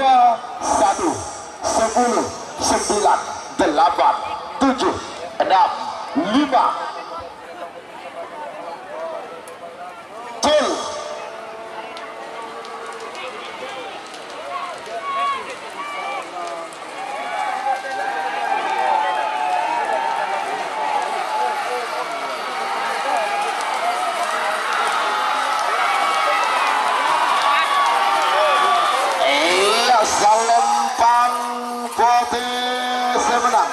1, 10, 9, 8, 7, 6, 5. Full. Salempang putih semenang.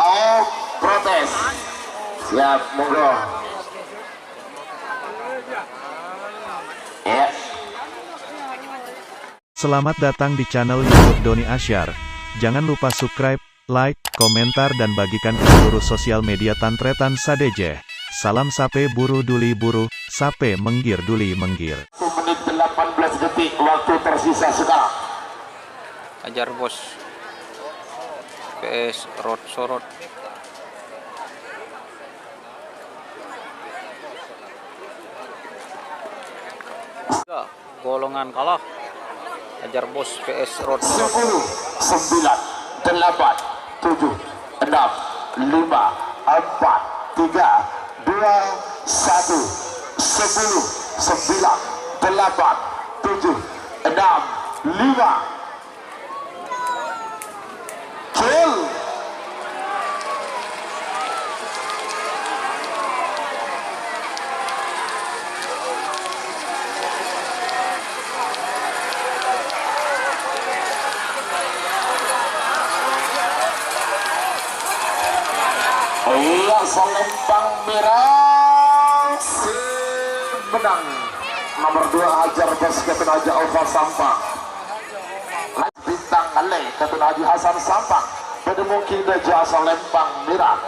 Oh, protes. Siap, monggo. Ya. Selamat datang di channel YouTube Doni Asyar. Jangan lupa subscribe, like, komentar dan bagikan ke seluruh sosial media Tantretan Sadejeh. Salam sape buru duli buru, sape menggir duli menggir. 1 menit 18 detik waktu tersisa sekarang. Ajar bos PS Rod Sorot. Golongan kalah. Ajar bos PS Rod 10, Sorot. 9, 8, 7, 6, 5, 4, 3, 2, 1, 10, 9, 8, 7, 6, 5. Full. Iya, Salempang merah menang. Nomor 2 Hajar Bos Kapten Haji Alfa Sampang. Bintang Ale Kapten Haji Hasan Sampang. Pada mungkin Daja Salempang merah.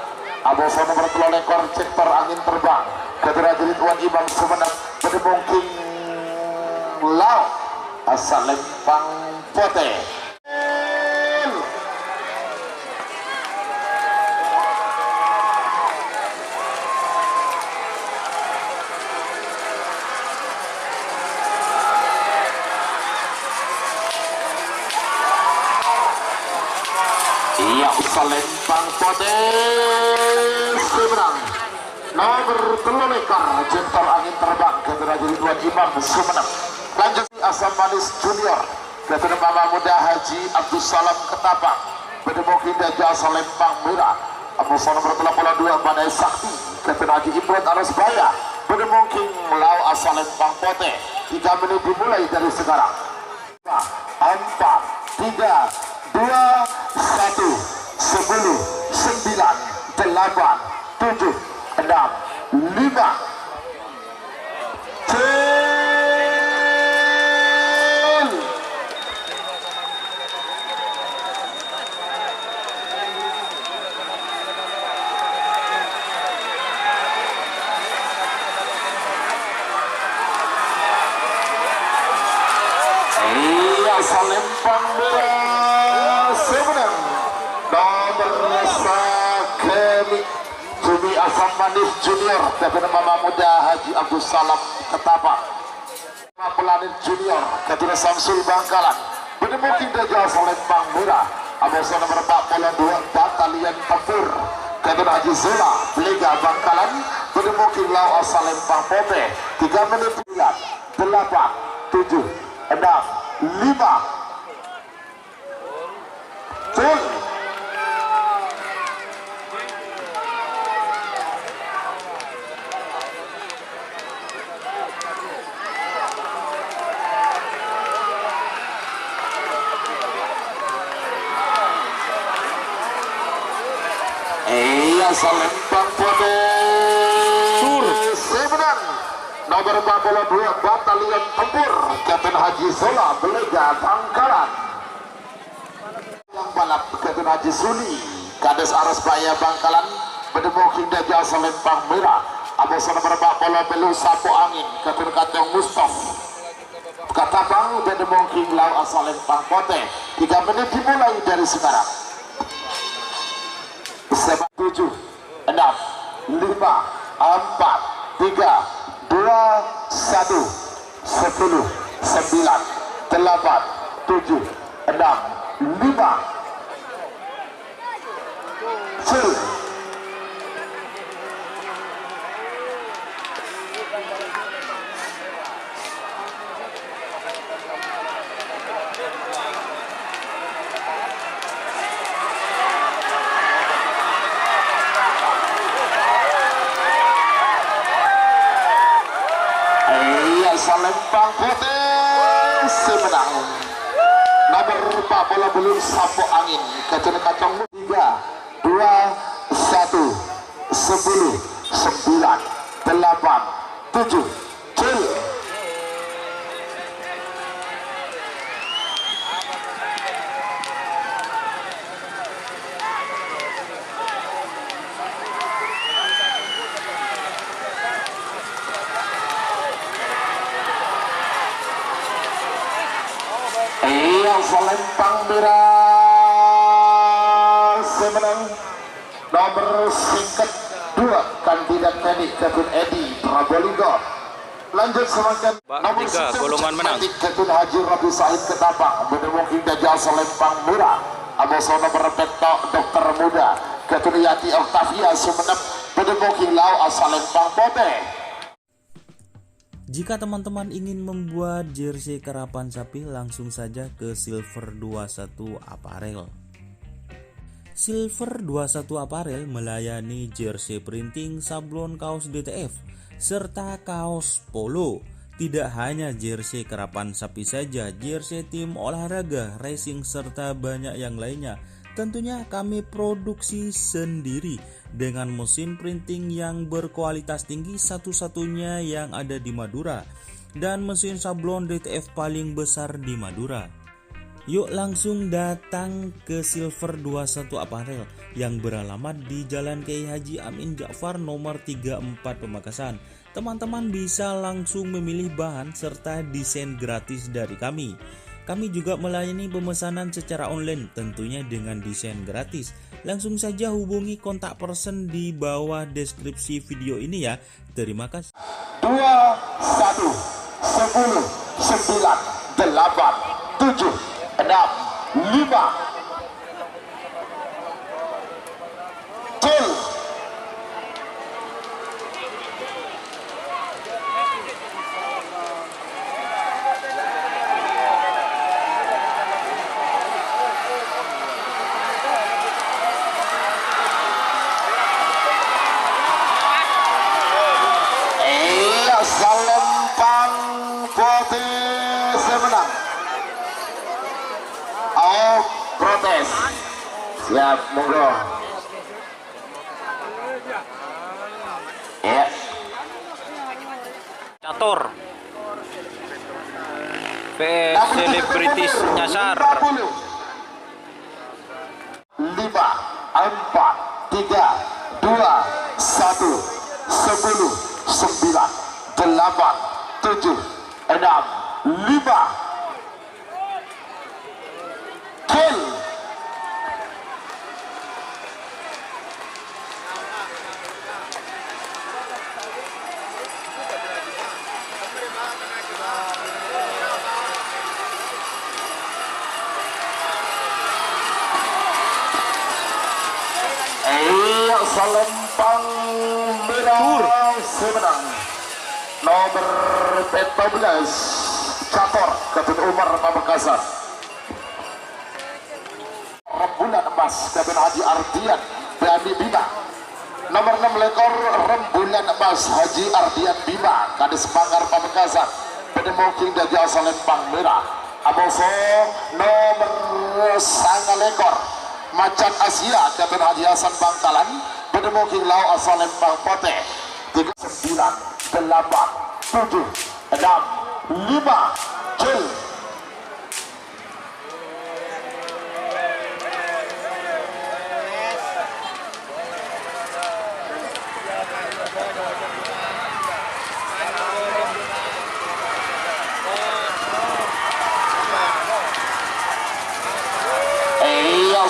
Aboso nomor 3 lekor cektor angin terbang. Kapten Haji Ridwan Imam Semenang. Pada mungkin Lau Salempang putih. Iya, Salempang putih seberang. Nomor 3 lekor cektor angin terbang Kapten Haji Ridwan Imam Semenang. Lanjut Asam Manis Junior Kapten Mama Muda Haji Abdul Salam Ketapang. Pedemokin Daja Salempang merah. Aboso nomor 82 Badai Sakti Kapten Haji Imron Arasbaya. Pedemokin Lau Salempang putih. 3 menit dimulai dari sekarang. 4, 3, 2, 1, 10, 9, 8, 7, 6, 5. Full. Iya, Salempang merah semenang. Nomor Sakemi Jumi Asam Manis Junior Kapten Mama Muda Haji Abdul Salam Ketapang. Pelanit Junior Kapten Samsul Bangkalan. Penemukin Daja Salempang merah. Aboso nomor 42 Batalion Tempur Kapten Haji Zola Belega Bangkalan. Penemukin Lau Salempang putih. 3 menit 9, 8, 7, 6, 5. Full. Iya, Salempang putih semenang. Nomor 42 Batalion Tempur Kapten Haji Zola Belega Bangkalan. Yang balap Kapten Haji Suni Kades Arasbaya Bangkalan. Pedemokin Daja Salempang merah. Aboso nomor 40 Belu Sapo Angin Kapten Katong Mustaf Katapang. Pedemokin Lau Salempang putih. 3 menit dimulai dari sekarang. 7, 6, 5, 4, 3, 2, 1, 10, 9, 8, 8, 7, 6, 5. Chill. Salembang Putih semenang nomor 4 bola belum sapu angin kacang kacang 3, 2, 1, 10, 9, 8, 7, chill. Salembang merah semenang nomor singkat 2 kandidat teknik Ketun Edi Prabolinggo. Lanjut semakin nomor 3 golongan menang Ketun Haji Rabi Said Ketapang menemukan Dajjal Salembang merah Aboso nomor petok dokter muda Ketun Yati Octavia Sumenep menemukan Lau Salembang Putih. Jika teman-teman ingin membuat jersey karapan sapi, langsung saja ke Silver 21 Apparel. Silver 21 Apparel melayani jersey printing, sablon kaos DTF, serta kaos polo. Tidak hanya jersey karapan sapi saja, jersey tim olahraga, racing, serta banyak yang lainnya. Tentunya kami produksi sendiri dengan mesin printing yang berkualitas tinggi, satu-satunya yang ada di Madura, dan mesin sablon DTF paling besar di Madura. Yuk langsung datang ke Silver 21 Apparel yang beralamat di Jalan Kiai Haji Amin Ja'far nomor 34 Pamekasan. Teman-teman bisa langsung memilih bahan serta desain gratis dari kami. Kami juga melayani pemesanan secara online, tentunya dengan desain gratis. Langsung saja hubungi kontak person di bawah deskripsi video ini ya. Terima kasih. 2, 1, 10, 9, 8, 7, 6, 5. Chill. Salembang Putih semenang. Oh, protes. Siap, monggo. Ya. Catur VS Selebritis nyasar 5, 4, 3, 2, 1, 10, 9, 8, 7, 6, 5. Kill. Salembang merah semenang nomor 14 Cator Ketun Umar Pamekasan. Rembulan emas Ketun Haji Ardian Bani Bima. Nomor 6 lekor rembulan emas Haji Ardian Bima Kades Manggar Pamekasan. Penemuking Dajjal Salembang merah Aboso nomor 9 lekor Macan Asia Ketun Haji Hasan Bangkalan. Penemuking Lau Salembang Putih. 9, 8, 7, 6, 5. Chill.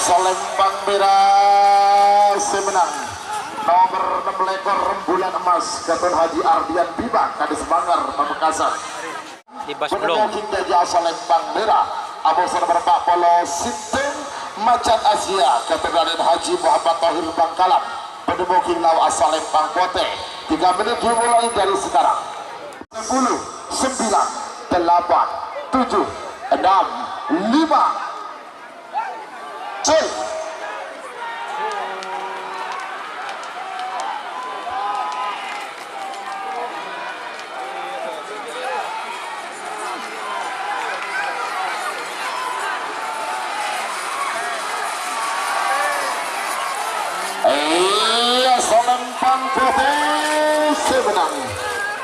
Salembang merah semenang nomor 6 lekor rembulan emas Ketun Haji Ardian Bima Kades Manggar Pamekasan. Di Basblong. Penemuking Gajah asal Lembang Merah. Abos nomor 40 Situng Macan Asia Keturunan Haji Muhammad Tahir Bangkalan. Penemuking Lau asal Lembang Pote. 3 menit dimulai dari sekarang. 10, 9, 8, 7, 6, 5. Cek. Selempang Putih semenang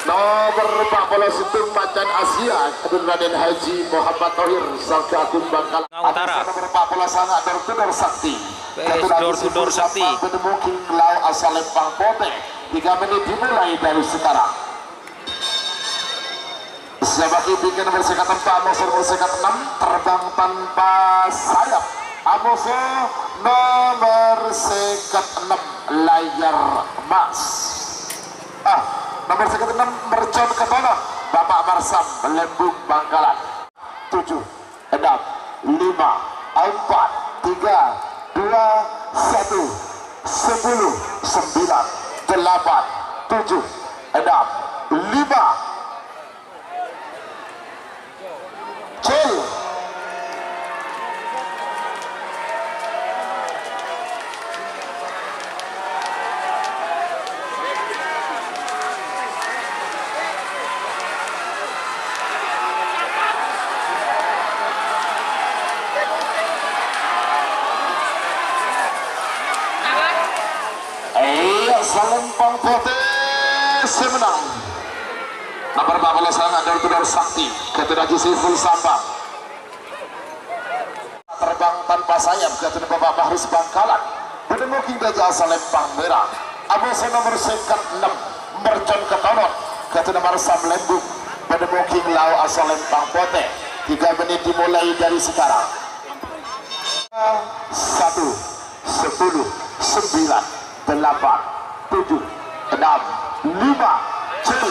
nomor 40 Situng Macan Asia Raden Haji Muhammad Tahir Sakti Agung Bangkalan. Utara. Nomor 40 sangat Dor Sakti. Dor Sakti. Penemuking Lau asal Lempang Putih. 3 menit dimulai dari sekarang. Sebagi bikin nomor sekat 4, nomor sekat 6 terbang tanpa sayap. Amoso nomor sekat 6 layar emas. Nomor sekat 6 Mercon Ketono Bapak Marsam Lembung Bangkalan. 7, 6, 5, 4, 3, 2, 1, 10, 9, 8, 7, 6, 5. Chill. Selempang Putih semenang nomor 40 sangat Dor Sakti Ketua Haji Siful Sambang. Terbang tanpa sayap Ketua Bapak Bahrus Bangkalan. Penemuking Gajah asal Lembang Merah. Abos nomor sekat 6 Mercon Ketonon Ketua Marsam Lembung. Penemuking Lau asal Lembang Putih. 3 menit dimulai dari sekarang. 1, 10, 9, 8, 7, 6, 5, cil.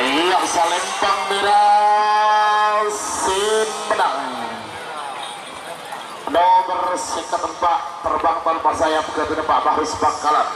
Yang Selempang Merah menang. Nomor sekat 4 terbang tanpa sayap ke Pak Bahrus Bangkalan.